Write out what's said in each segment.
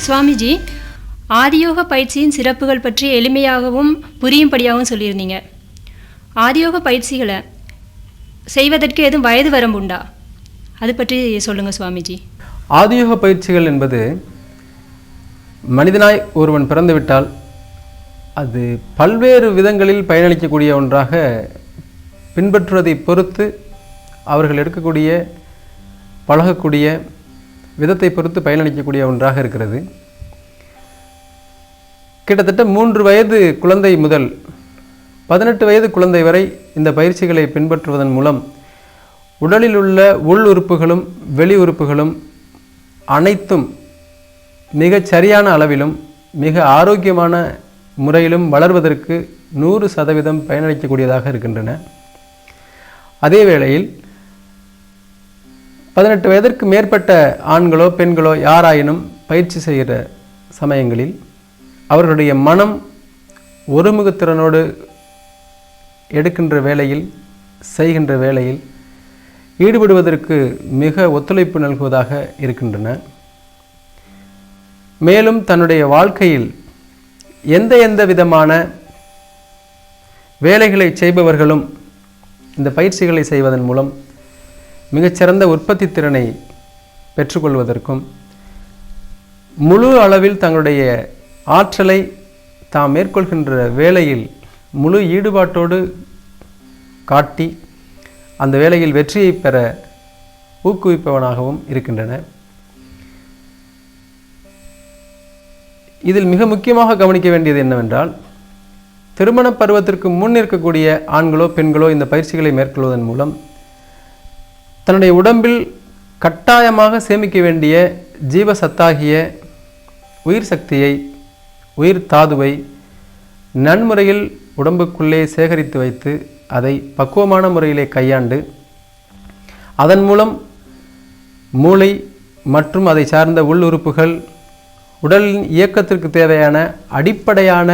சுவாமிஜி, ஆதியோக பயிற்சியின் சிறப்புகள் பற்றி எளிமையாகவும் புரியும்படியாகவும் சொல்லியிருந்தீங்க. ஆதியோக பயிற்சிகளை செய்வதற்கு எதுவும் வயது வரம்பு உண்டா? அது பற்றி சொல்லுங்கள் சுவாமிஜி. ஆதியோக பயிற்சிகள் என்பது மனிதனாய் ஒருவன் பிறந்துவிட்டால் அது பல்வேறு விதங்களில் பயனளிக்கக்கூடிய ஒன்றாக பின்பற்றுவதை பொறுத்து அவர்கள் எடுக்கக்கூடிய பழகக்கூடிய விதத்தை பொறுத்து பயனளிக்கக்கூடிய ஒன்றாக இருக்கிறது. கிட்டத்தட்ட 3 வயது குழந்தை முதல் 18 வயது குழந்தை வரை இந்த பயிற்சிகளை பின்பற்றுவதன் மூலம் உடலில் உள்ள உள் உறுப்புகளும் வெளி உறுப்புகளும் அனைத்தும் மிகச் சரியான அளவிலும் மிக ஆரோக்கியமான முறையிலும் வளர்வதற்கு 100% பயனளிக்கக்கூடியதாக இருக்கின்றன. அதே வேளையில் 18 வயதிற்கு மேற்பட்ட ஆண்களோ பெண்களோ யாராயினும் பயிற்சி செய்கிற சமயங்களில் அவர்களுடைய மனம் ஒருமுகத்திறனோடு எடுக்கின்ற வேளையில் செய்கின்ற வேளையில் ஈடுபடுவதற்கு மிக ஒத்துழைப்பு நல்குவதாக இருக்கின்றன. மேலும் தன்னுடைய வாழ்க்கையில் எந்த விதமான வேலைகளை செய்பவர்களும் இந்த பயிற்சிகளை செய்வதன் மூலம் மிகச்சிறந்த உற்பத்தி திறனை பெற்றுக்கொள்வதற்கும் முழு அளவில் தங்களுடைய ஆற்றலை தாம் மேற்கொள்கின்ற வேளையில் முழு ஈடுபாட்டோடு காட்டி அந்த வேளையில் வெற்றியை பெற ஊக்குவிப்பவனாகவும் இருக்கின்றன. இதில் மிக முக்கியமாக கவனிக்க வேண்டியது என்னவென்றால், திருமண பருவத்திற்கு முன் இருக்கக்கூடிய ஆண்களோ பெண்களோ இந்த பயிற்சிகளை மேற்கொள்வதன் மூலம் தன்னுடைய உடம்பில் கட்டாயமாக சேமிக்க வேண்டிய ஜீவசத்தாகிய உயிர் சக்தியை, உயிர் தாதுவை நன்முறையில் உடம்புக்குள்ளே சேகரித்து வைத்து அதை பக்குவமான முறையிலே கையாண்டு அதன் மூலம் மூளை மற்றும் அதை சார்ந்த உள்ளுறுப்புகள் உடலின் இயக்கத்திற்கு தேவையான அடிப்படையான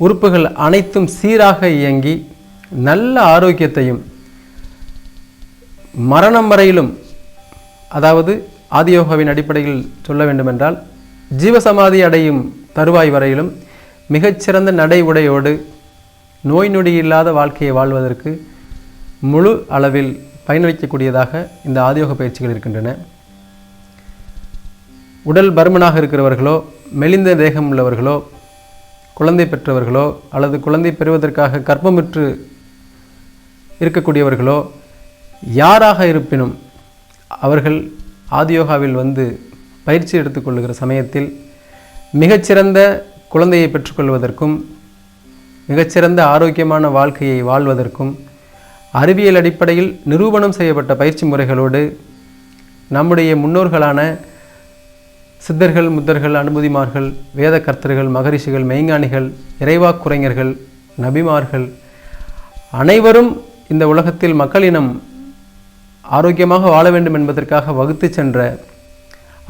உறுப்புகள் அனைத்தும் சீராக இயங்கி நல்ல ஆரோக்கியத்தையும் மரணம் வரையிலும், அதாவது ஆதியோகாவின் அடிப்படையில் சொல்ல வேண்டுமென்றால் ஜீவசமாதி அடையும் தருவாய் வரையிலும் மிகச்சிறந்த நடை உடையோடு நோய் நொடி இல்லாத வாழ்க்கையை வாழ்வதற்கு முழு அளவில் பயனளிக்கக்கூடியதாக இந்த ஆதியோக பயிற்சிகள் இருக்கின்றன. உடல் பருமனாக இருக்கிறவர்களோ, மெலிந்த தேகம் உள்ளவர்களோ, குழந்தை பெற்றவர்களோ அல்லது குழந்தை பெறுவதற்காக கர்ப்பமுற்று இருக்கக்கூடியவர்களோ யாராக இருப்பினும் அவர்கள் ஆதியோகாவில் வந்து பயிற்சி எடுத்துக்கொள்ளுகிற சமயத்தில் மிகச்சிறந்த குழந்தையை பெற்றுக்கொள்வதற்கும் மிகச்சிறந்த ஆரோக்கியமான வாழ்க்கையை வாழ்வதற்கும் அறிவியல் அடிப்படையில் நிரூபணம் செய்யப்பட்ட பயிற்சி முறைகளோடு நம்முடைய முன்னோர்களான சித்தர்கள், முத்தர்கள், அனுபூதிமார்கள், வேத கர்த்தர்கள், மகரிஷிகள், மெய்ஞானிகள், இறைவாக்குரைஞர்கள், நபிமார்கள் அனைவரும் இந்த உலகத்தில் மக்களினம் ஆரோக்கியமாக வாழ வேண்டும் என்பதற்காக வகுத்து சென்ற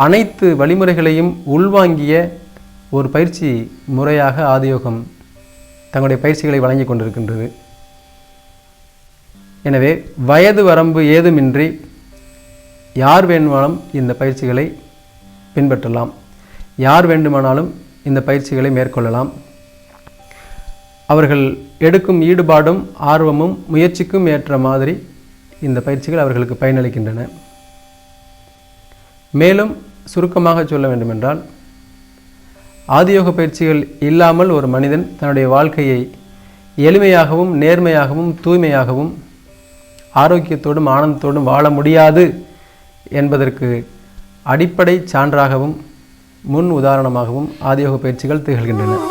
அனைத்து வழிமுறைகளையும் உள்வாங்கிய ஒரு பயிற்சி முறையாக ஆதியோகம் தங்களுடைய பயிற்சிகளை வழங்கி கொண்டிருக்கின்றது. எனவே வயது வரம்பு ஏதுமின்றி யார் வேண்டுமானாலும் இந்த பயிற்சிகளை பின்பற்றலாம், யார் வேண்டுமானாலும் இந்த பயிற்சிகளை மேற்கொள்ளலாம். அவர்கள் எடுக்கும் ஈடுபாடும் ஆர்வமும் முயற்சிக்கும் ஏற்ற மாதிரி இந்த பயிற்சிகள் அவர்களுக்கு பயனளிக்கின்றன. மேலும் சுருக்கமாக சொல்ல வேண்டுமென்றால், ஆதியோக பயிற்சிகள் இல்லாமல் ஒரு மனிதன் தன்னுடைய வாழ்க்கையை எளிமையாகவும் நேர்மையாகவும் தூய்மையாகவும் ஆரோக்கியத்தோடும் ஆனந்தத்தோடும் வாழ முடியாது என்பதற்கு அடிப்படை சான்றாகவும் முன் உதாரணமாகவும் ஆதியோக பயிற்சிகள் திகழ்கின்றன.